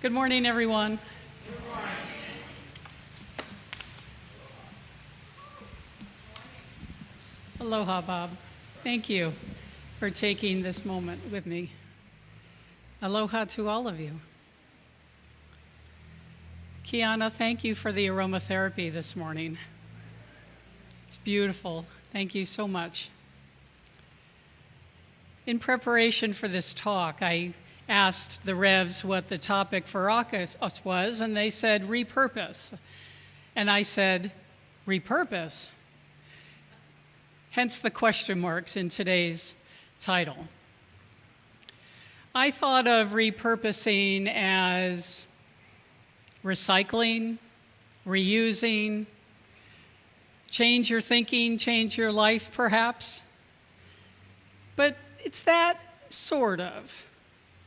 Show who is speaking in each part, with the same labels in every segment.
Speaker 1: Good morning, everyone.
Speaker 2: Good morning.
Speaker 1: Aloha, Bob. Thank you for taking this moment with me. Aloha to all of you. Kiana, thank you for the aromatherapy this morning. It's beautiful. Thank you so much. In preparation for this talk, I asked the Revs what the topic for us was, and they said repurpose. And I said, repurpose? Hence the question marks in today's title. I thought of repurposing as recycling, reusing, change your thinking, change your life perhaps. But it's that sort of,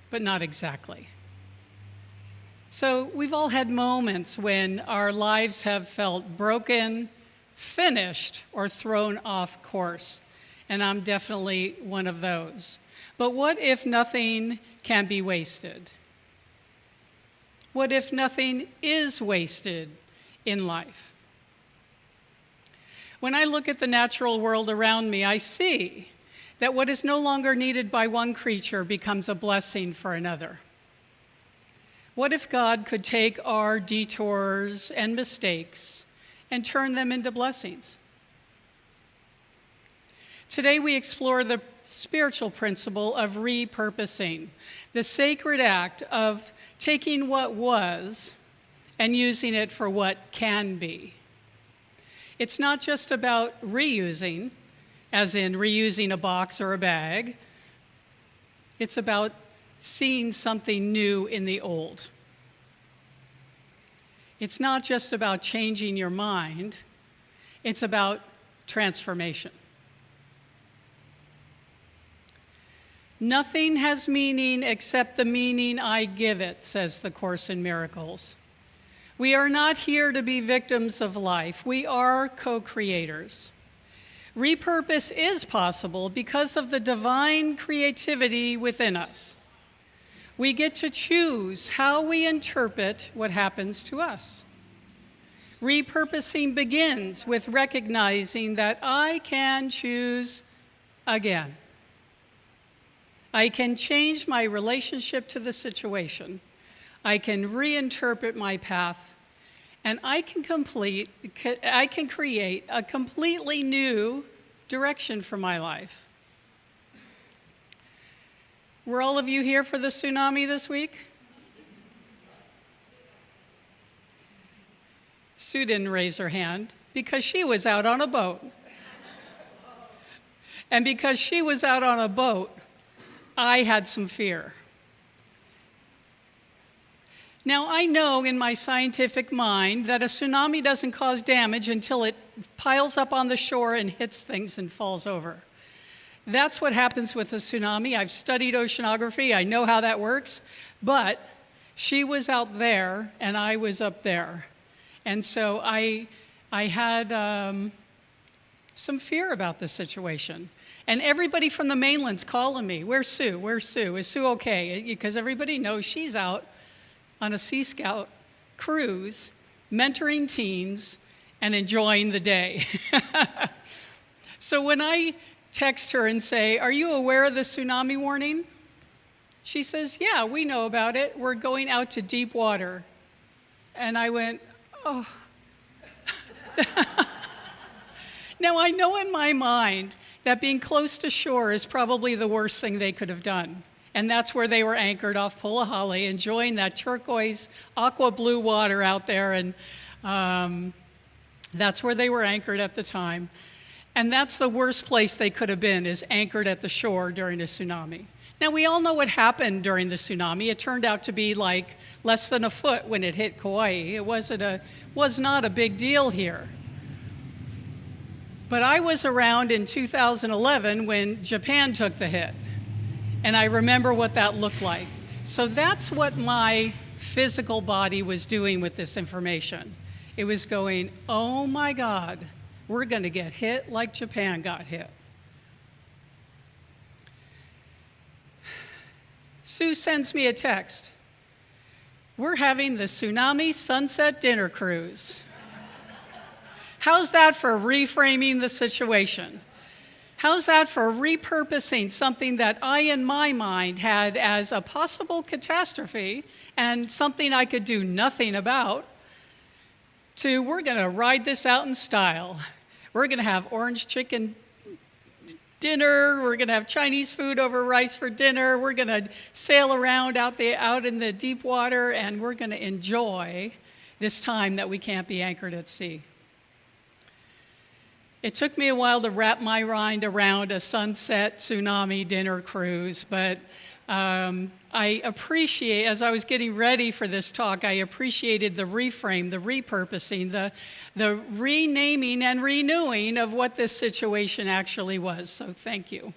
Speaker 1: but not exactly. So we've all had moments when our lives have felt broken, finished, or thrown off course. And I'm definitely one of those. But what if nothing can be wasted? What if nothing is wasted in life? When I look at the natural world around me, I see that what is no longer needed by one creature becomes a blessing for another. What if God could take our detours and mistakes and turn them into blessings? Today we explore the spiritual principle of repurposing, the sacred act of taking what was and using it for what can be. It's not just about reusing, as in reusing a box or a bag. It's about seeing something new in the old. It's not just about changing your mind. It's about transformation. Nothing has meaning except the meaning I give it, says the Course in Miracles. We are not here to be victims of life. We are co-creators. Repurpose is possible because of the divine creativity within us. We get to choose how we interpret what happens to us. Repurposing begins with recognizing that I can choose again. I can change my relationship to the situation. I can reinterpret my path, and I can create a completely new direction for my life. Were all of you here for the tsunami this week? Sue didn't raise her hand because she was out on a boat. And because she was out on a boat, I had some fear. Now, I know in my scientific mind that a tsunami doesn't cause damage until it piles up on the shore and hits things and falls over. That's what happens with a tsunami. I've studied oceanography. I know how that works. But she was out there, and I was up there. And so I had some fear about this situation. And everybody from the mainland's calling me, where's Sue? Where's Sue? Is Sue okay? Because everybody knows she's out on a Sea Scout cruise, mentoring teens, and enjoying the day. So when I text her and say, are you aware of the tsunami warning? She says, yeah, we know about it. We're going out to deep water. And I went, oh. Now, I know in my mind that being close to shore is probably the worst thing they could have done. And that's where they were anchored off Polihale, enjoying that turquoise, aqua blue water out there. And that's where they were anchored at the time. And that's the worst place they could have been, is anchored at the shore during a tsunami. Now, we all know what happened during the tsunami. It turned out to be like less than a foot when it hit Kaua'i. It was not a big deal here. But I was around in 2011 when Japan took the hit. And I remember what that looked like. So that's what my physical body was doing with this information. It was going, oh my God, we're going to get hit like Japan got hit. Sue sends me a text. We're having the Tsunami Sunset Dinner Cruise. How's that for reframing the situation? How's that for repurposing something that I, in my mind, had as a possible catastrophe and something I could do nothing about, to we're going to ride this out in style. We're going to have orange chicken dinner. We're going to have Chinese food over rice for dinner. We're going to sail around out in the deep water, and we're going to enjoy this time that we can't be anchored at sea. It took me a while to wrap my mind around a sunset tsunami dinner cruise, but I appreciate, as I was getting ready for this talk, I appreciated the reframe, the repurposing, the renaming and renewing of what this situation actually was. So thank you.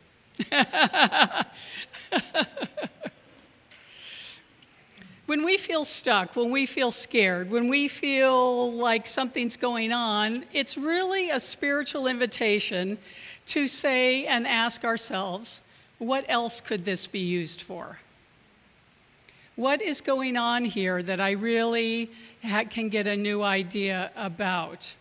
Speaker 1: When we feel stuck, when we feel scared, when we feel like something's going on, it's really a spiritual invitation to say and ask ourselves, what else could this be used for? What is going on here that I really can get a new idea about?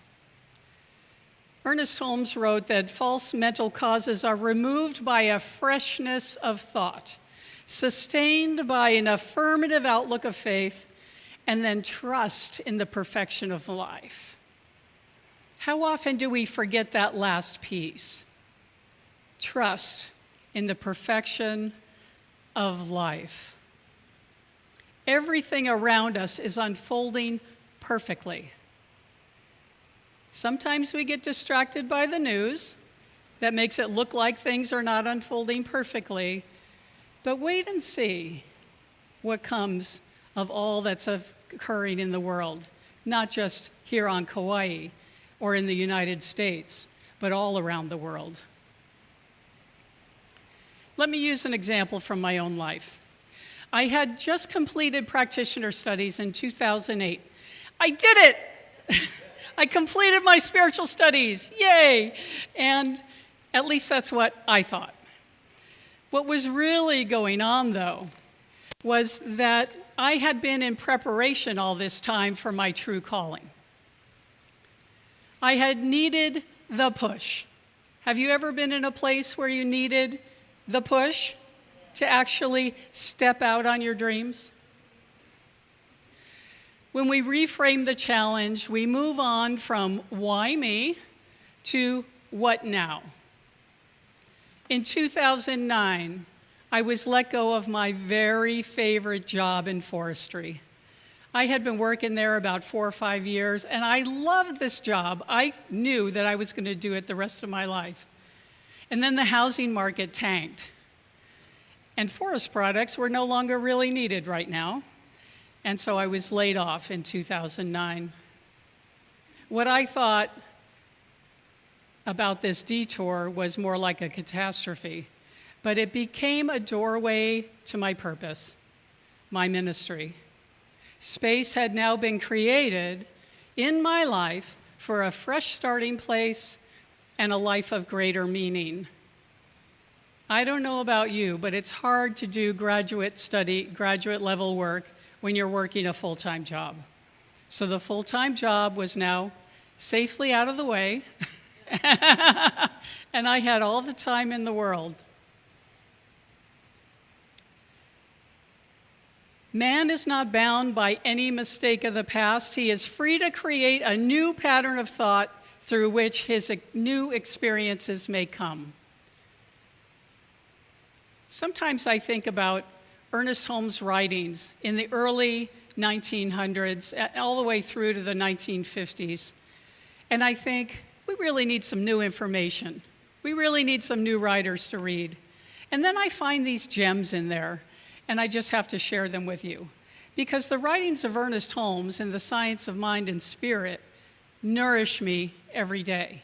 Speaker 1: Ernest Holmes wrote that false mental causes are removed by a freshness of thought, sustained by an affirmative outlook of faith, and then trust in the perfection of life. How often do we forget that last piece? Trust in the perfection of life. Everything around us is unfolding perfectly. Sometimes we get distracted by the news that makes it look like things are not unfolding perfectly. But wait and see what comes of all that's occurring in the world, not just here on Kaua'i or in the United States, but all around the world. Let me use an example from my own life. I had just completed practitioner studies in 2008. I did it! I completed my spiritual studies, yay! And at least that's what I thought. What was really going on, though, was that I had been in preparation all this time for my true calling. I had needed the push. Have you ever been in a place where you needed the push to actually step out on your dreams? When we reframe the challenge, we move on from why me to what now? In 2009, I was let go of my very favorite job in forestry. I had been working there about 4 or 5 years, and I loved this job. I knew that I was going to do it the rest of my life. And then the housing market tanked, and forest products were no longer really needed right now, and so I was laid off in 2009. What I thought about this detour was more like a catastrophe, but it became a doorway to my purpose, my ministry. Space had now been created in my life for a fresh starting place and a life of greater meaning. I don't know about you, but it's hard to do graduate level work when you're working a full-time job. So the full-time job was now safely out of the way, and I had all the time in the world. Man is not bound by any mistake of the past. He is free to create a new pattern of thought through which his new experiences may come. Sometimes I think about Ernest Holmes' writings in the early 1900s, all the way through to the 1950s, and I think, we really need some new information. We really need some new writers to read. And then I find these gems in there, and I just have to share them with you. Because the writings of Ernest Holmes and the science of mind and spirit nourish me every day.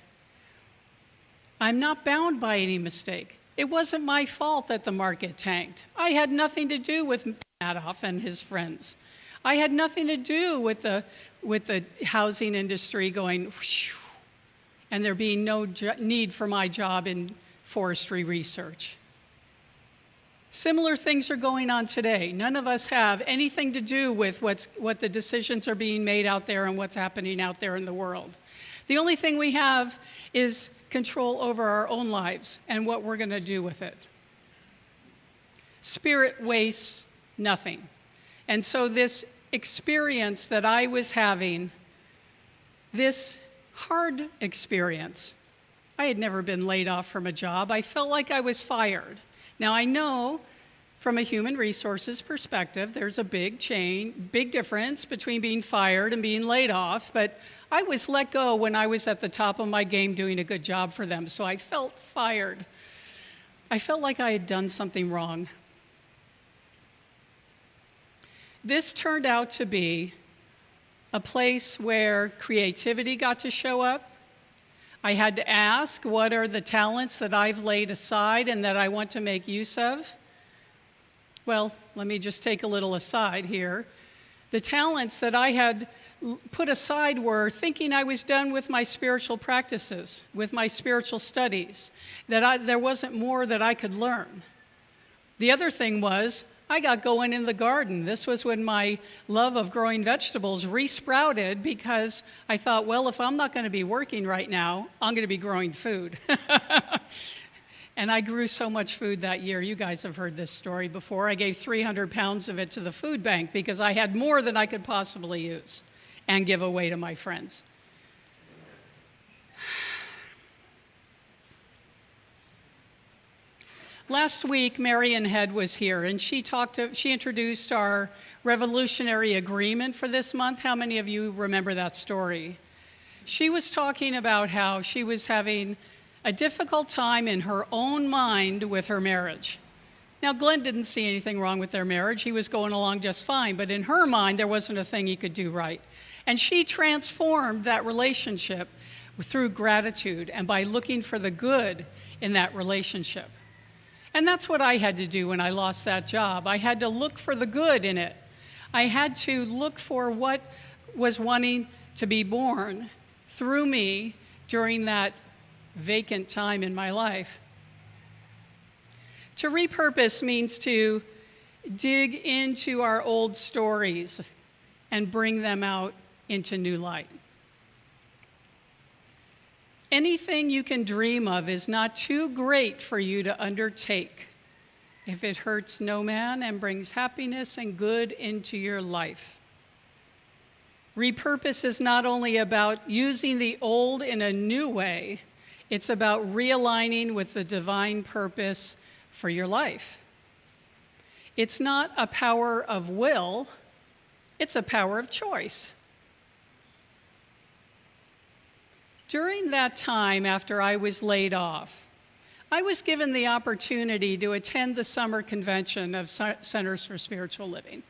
Speaker 1: I'm not bound by any mistake. It wasn't my fault that the market tanked. I had nothing to do with Madoff and his friends. I had nothing to do with the housing industry going whoosh, and there being no need for my job in forestry research. Similar things are going on today. None of us have anything to do with what the decisions are being made out there and what's happening out there in the world. The only thing we have is control over our own lives and what we're going to do with it. Spirit wastes nothing. And so this experience that I was having, this hard experience, I had never been laid off from a job. I felt like I was fired. Now, I know from a human resources perspective, there's a big difference between being fired and being laid off, but I was let go when I was at the top of my game doing a good job for them, so I felt fired. I felt like I had done something wrong. This turned out to be a place where creativity got to show up. I had to ask, what are the talents that I've laid aside and that I want to make use of? Well, let me just take a little aside here. The talents that I had put aside were thinking I was done with my spiritual practices, with my spiritual studies, that there wasn't more that I could learn. The other thing was, I got going in the garden. This was when my love of growing vegetables resprouted because I thought, well, if I'm not going to be working right now, I'm going to be growing food. And I grew so much food that year. You guys have heard this story before. I gave 300 pounds of it to the food bank because I had more than I could possibly use and give away to my friends. Last week, Marion Head was here, and she introduced our revolutionary agreement for this month. How many of you remember that story? She was talking about how she was having a difficult time in her own mind with her marriage. Now, Glenn didn't see anything wrong with their marriage. He was going along just fine, but in her mind, there wasn't a thing he could do right. And she transformed that relationship through gratitude and by looking for the good in that relationship. And that's what I had to do when I lost that job. I had to look for the good in it. I had to look for what was wanting to be born through me during that vacant time in my life. To repurpose means to dig into our old stories and bring them out into new light. Anything you can dream of is not too great for you to undertake if it hurts no man and brings happiness and good into your life. Repurpose is not only about using the old in a new way, it's about realigning with the divine purpose for your life. It's not a power of will, it's a power of choice. During that time after I was laid off, I was given the opportunity to attend the summer convention of Centers for Spiritual Living.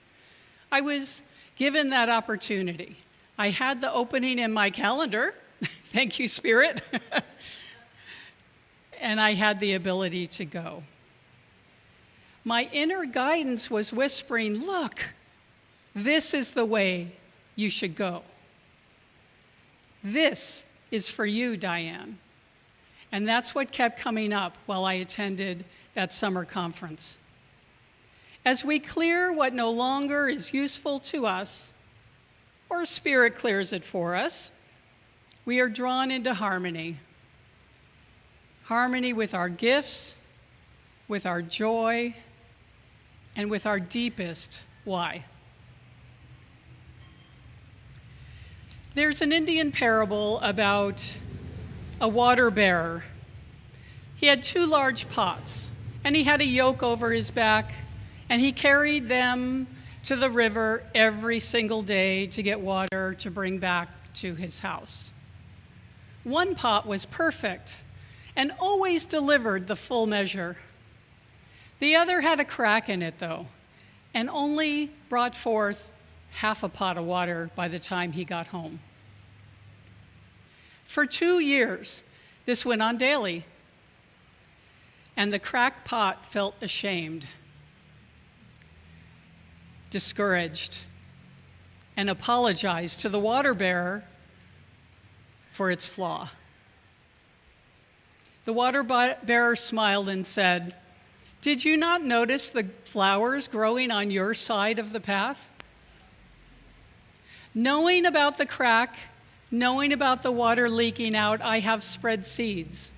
Speaker 1: I was given that opportunity. I had the opening in my calendar, thank you, Spirit, and I had the ability to go. My inner guidance was whispering, look, this is the way you should go. This is for you, Diane. And that's what kept coming up while I attended that summer conference. As we clear what no longer is useful to us, or Spirit clears it for us, we are drawn into harmony. Harmony with our gifts, with our joy, and with our deepest why. There's an Indian parable about a water bearer. He had 2 large pots, and he had a yoke over his back, and he carried them to the river every single day to get water to bring back to his house. One pot was perfect and always delivered the full measure. The other had a crack in it, though, and only brought forth half a pot of water by the time he got home. For 2 years, this went on daily, and the cracked pot felt ashamed, discouraged, and apologized to the water bearer for its flaw. The water bearer smiled and said, Did you not notice the flowers growing on your side of the path? Knowing about the crack, knowing about the water leaking out, I have spread seeds.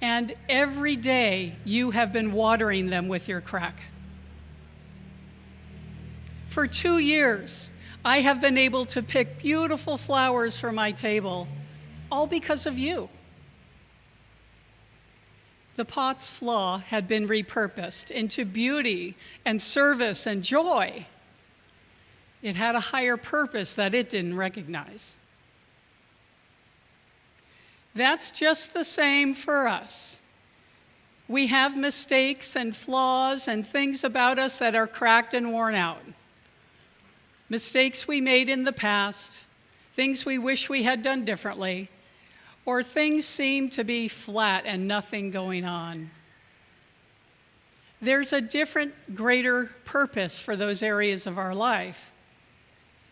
Speaker 1: And every day you have been watering them with your crack. For 2 years, I have been able to pick beautiful flowers for my table, all because of you. The pot's flaw had been repurposed into beauty and service and joy. It had a higher purpose that it didn't recognize. That's just the same for us. We have mistakes and flaws and things about us that are cracked and worn out. Mistakes we made in the past, things we wish we had done differently, or things seem to be flat and nothing going on. There's a different, greater purpose for those areas of our life.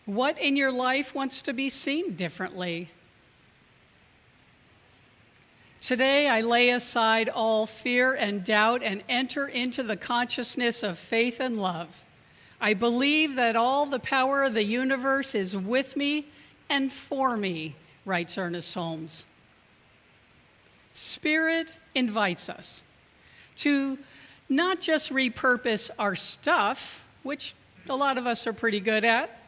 Speaker 1: What in your life wants to be seen differently? Today, I lay aside all fear and doubt and enter into the consciousness of faith and love. I believe that all the power of the universe is with me and for me, writes Ernest Holmes. Spirit invites us to not just repurpose our stuff, which a lot of us are pretty good at,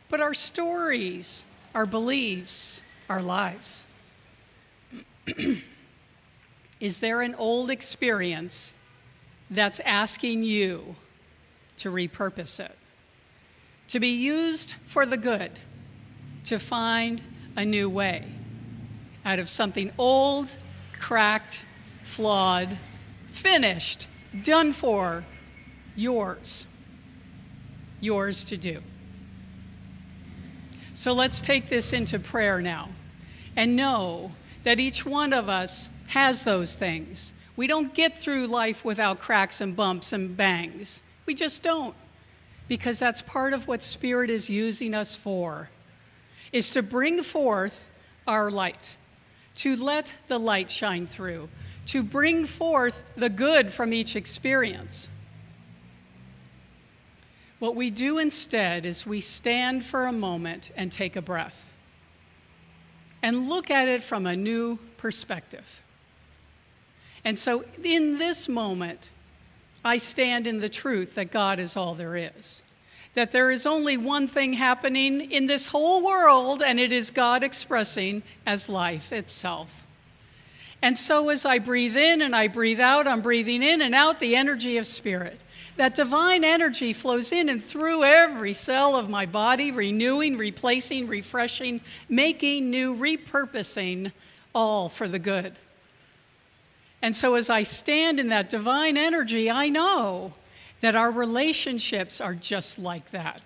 Speaker 1: but our stories, our beliefs, our lives. Is there an old experience that's asking you to repurpose it, to be used for the good, to find a new way out of something old, cracked, flawed, finished, done for, yours to do? So let's take this into prayer now and know that each one of us has those things. We don't get through life without cracks and bumps and bangs. We just don't, because that's part of what Spirit is using us for, is to bring forth our light, to let the light shine through, to bring forth the good from each experience. What we do instead is we stand for a moment and take a breath and look at it from a new perspective. And so in this moment, I stand in the truth that God is all there is, that there is only one thing happening in this whole world, and it is God expressing as life itself. And so as I breathe in and I breathe out, I'm breathing in and out the energy of Spirit. That divine energy flows in and through every cell of my body, renewing, replacing, refreshing, making new, repurposing, all for the good. And so as I stand in that divine energy, I know that our relationships are just like that.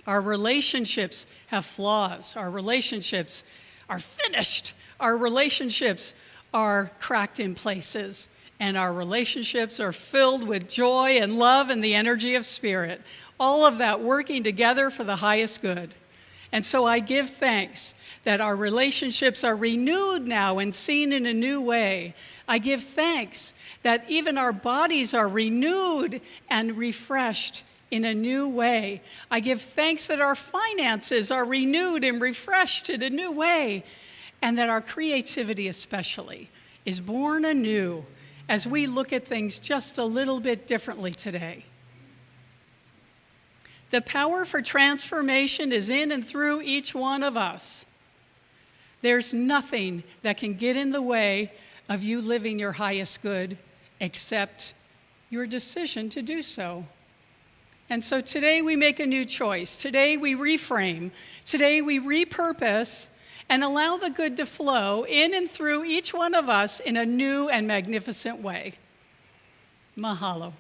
Speaker 1: Our relationships have flaws. Our relationships are finished. Our relationships are cracked in places. And our relationships are filled with joy and love and the energy of Spirit. All of that working together for the highest good. And so I give thanks that our relationships are renewed now and seen in a new way. I give thanks that even our bodies are renewed and refreshed in a new way. I give thanks that our finances are renewed and refreshed in a new way, and that our creativity especially is born anew as we look at things just a little bit differently today. The power for transformation is in and through each one of us. There's nothing that can get in the way of you living your highest good except your decision to do so. And so today we make a new choice. Today we reframe. Today we repurpose and allow the good to flow in and through each one of us in a new and magnificent way. Mahalo.